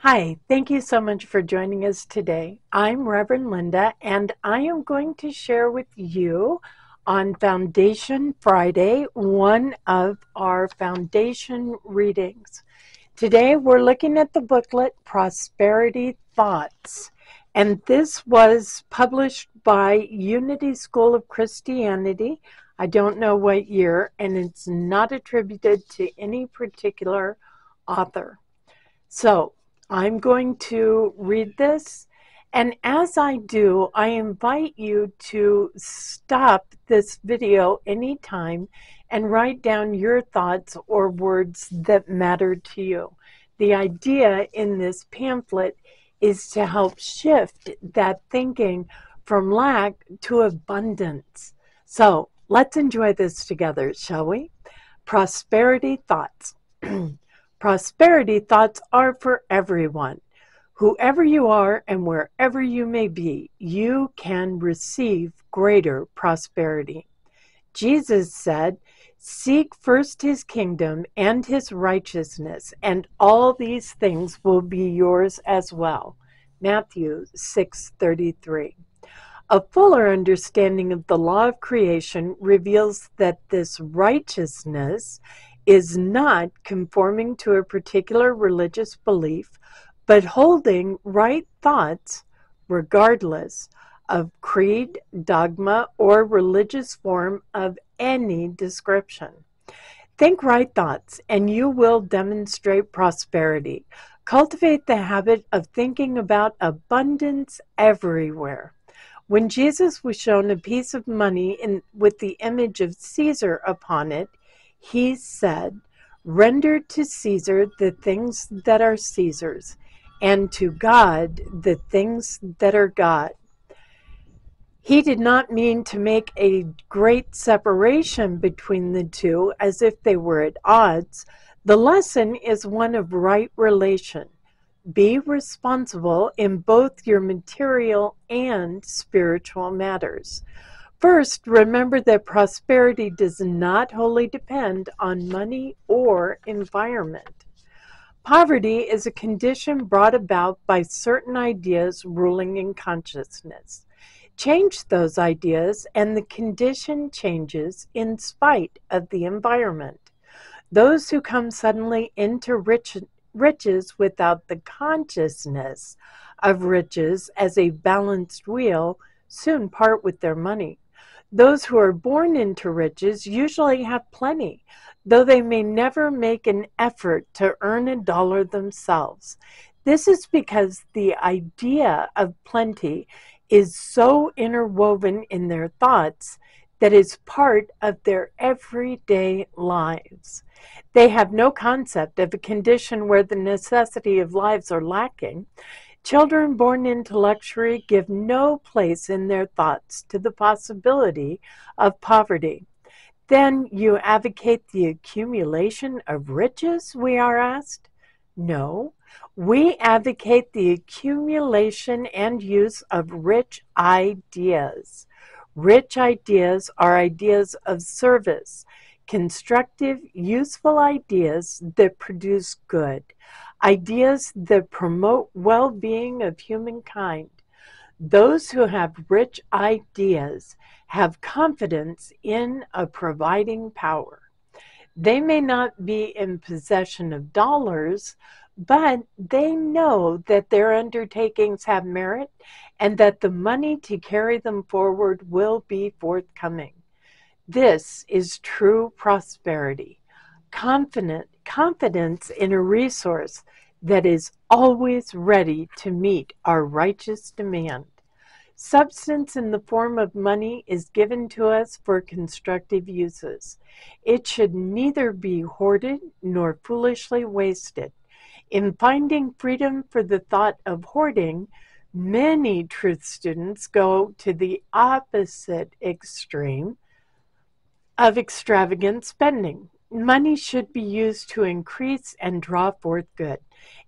Hi, thank you so much for joining us today. I'm Reverend Linda, and I am going to share with you on Foundation Friday one of our foundation readings. Today we're looking at the booklet Prosperity Thoughts, and this was published by Unity School of Christianity. I don't know what year, and it's not attributed to any particular author. So I'm going to read this, and as I do, I invite you to stop this video anytime and write down your thoughts or words that matter to you. The idea in this pamphlet is to help shift that thinking from lack to abundance. So let's enjoy this together, shall we? Prosperity thoughts. Prosperity thoughts are for everyone. Whoever you are and wherever you may be, you can receive greater prosperity. Jesus said, "Seek first his kingdom and his righteousness, and all these things will be yours as well." Matthew 6:33. A fuller understanding of the law of creation reveals that this righteousness is not conforming to a particular religious belief, but holding right thoughts regardless of creed, dogma, or religious form of any description. Think right thoughts, and you will demonstrate prosperity. Cultivate the habit of thinking about abundance everywhere. When Jesus was shown a piece of money with the image of Caesar upon it, he said, "Render to Caesar the things that are Caesar's, and to God the things that are God." He did not mean to make a great separation between the two as if they were at odds. The lesson is one of right relation. Be responsible in both your material and spiritual matters. First, remember that prosperity does not wholly depend on money or environment. Poverty is a condition brought about by certain ideas ruling in consciousness. Change those ideas, and the condition changes in spite of the environment. Those who come suddenly into riches without the consciousness of riches as a balanced wheel soon part with their money. Those who are born into riches usually have plenty, though they may never make an effort to earn a dollar themselves. This is because the idea of plenty is so interwoven in their thoughts that is part of their everyday lives. They have no concept of a condition where the necessity of lives are lacking. Children born into luxury give no place in their thoughts to the possibility of poverty. Then you advocate the accumulation of riches, we are asked? No, we advocate the accumulation and use of rich ideas. Rich ideas are ideas of service, constructive, useful ideas that produce good, ideas that promote well-being of humankind. Those who have rich ideas have confidence in a providing power. They may not be in possession of dollars, but they know that their undertakings have merit and that the money to carry them forward will be forthcoming. This is true prosperity, confidence in a resource that is always ready to meet our righteous demand. Substance in the form of money is given to us for constructive uses. It should neither be hoarded nor foolishly wasted. In finding freedom for the thought of hoarding, many truth students go to the opposite extreme of extravagant spending. Money should be used to increase and draw forth good.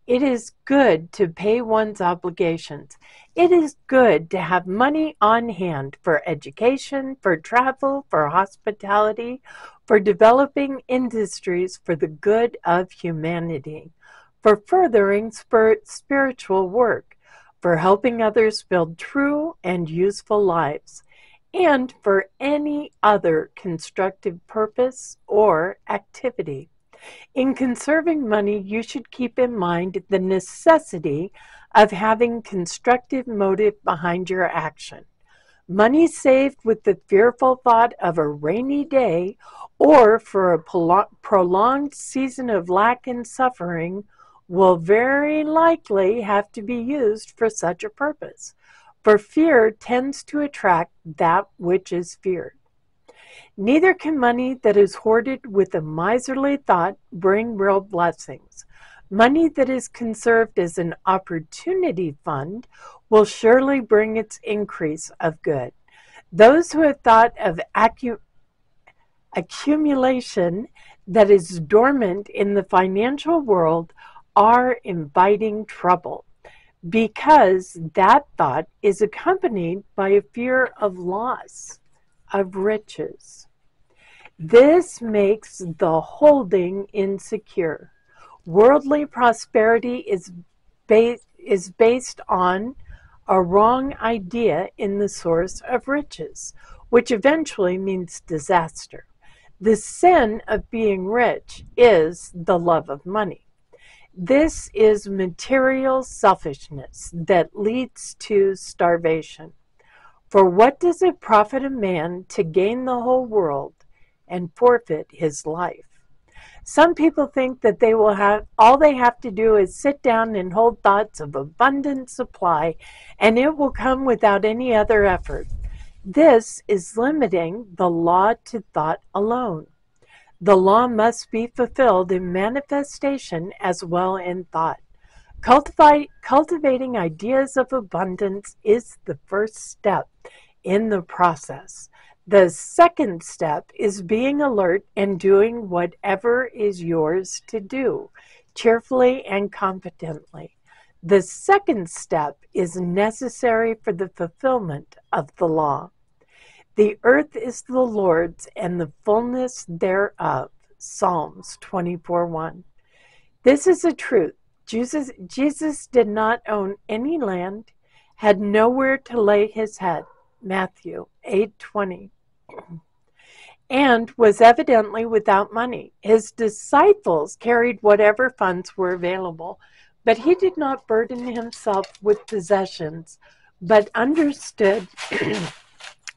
It is good to pay one's obligations. It is good to have money on hand for education, for travel, for hospitality, for developing industries for the good of humanity. for furthering spiritual work, for helping others build true and useful lives, and for any other constructive purpose or activity. In conserving money, you should keep in mind the necessity of having constructive motive behind your action. Money saved with the fearful thought of a rainy day or for a prolonged season of lack and suffering will very likely have to be used for such a purpose, for fear tends to attract that which is feared. Neither can money that is hoarded with a miserly thought bring real blessings. Money that is conserved as an opportunity fund will surely bring its increase of good. Those who have thought of accumulation that is dormant in the financial world are inviting trouble, because that thought is accompanied by a fear of loss of riches. This makes the holding insecure. Worldly prosperity is based on a wrong idea in the source of riches, which eventually means disaster. The sin of being rich is the love of money. This is material selfishness that leads to starvation. For what does it profit a man to gain the whole world and forfeit his life? Some people think that all they have to do is sit down and hold thoughts of abundant supply, and it will come without any other effort. This is limiting the law to thought alone. The law must be fulfilled in manifestation as well in thought. Cultivating ideas of abundance is the first step in the process. The second step is being alert and doing whatever is yours to do, cheerfully and competently. The second step is necessary for the fulfillment of the law. The earth is the Lord's and the fullness thereof. Psalms 24:1. This is a truth. Jesus did not own any land, had nowhere to lay his head. Matthew 8:20. And was evidently without money. His disciples carried whatever funds were available, but he did not burden himself with possessions, but understood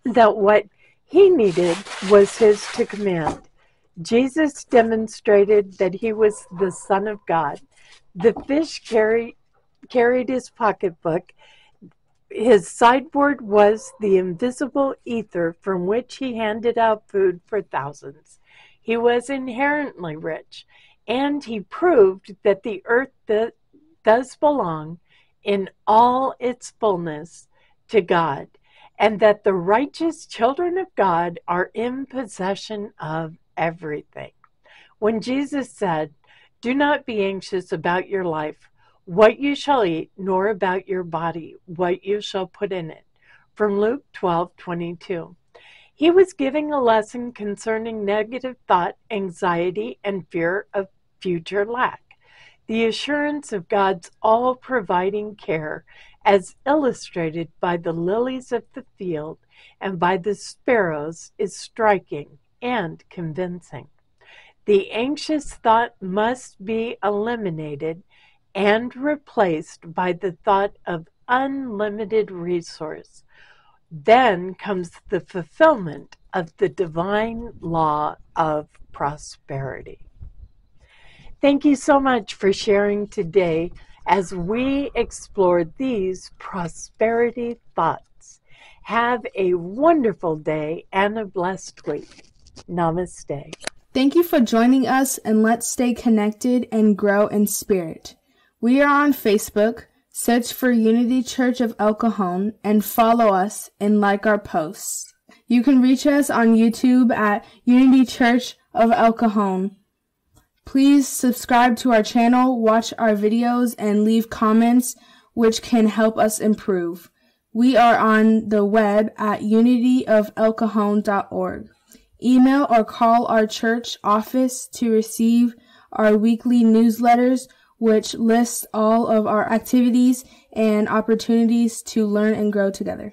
that what he needed was his to command. Jesus demonstrated that he was the Son of God. The fish carried his pocketbook. His sideboard was the invisible ether from which he handed out food for thousands. He was inherently rich, and he proved that the earth does belong in all its fullness to God, and that the righteous children of God are in possession of everything. When Jesus said, "Do not be anxious about your life, what you shall eat, nor about your body, what you shall put in it," from Luke 12:22. He was giving a lesson concerning negative thought, anxiety, and fear of future lack. The assurance of God's all-providing care, as illustrated by the lilies of the field and by the sparrows, is striking and convincing. The anxious thought must be eliminated and replaced by the thought of unlimited resource. Then comes the fulfillment of the divine law of prosperity. Thank you so much for sharing today as we explore these prosperity thoughts. Have a wonderful day and a blessed week. Namaste. Thank you for joining us, and let's stay connected and grow in spirit. We are on Facebook. Search for Unity Church of El Cajon and follow us and like our posts. You can reach us on YouTube at Unity Church of El Cajon. Please subscribe to our channel, watch our videos, and leave comments which can help us improve. We are on the web at unityofelcajon.org. Email or call our church office to receive our weekly newsletters which lists all of our activities and opportunities to learn and grow together.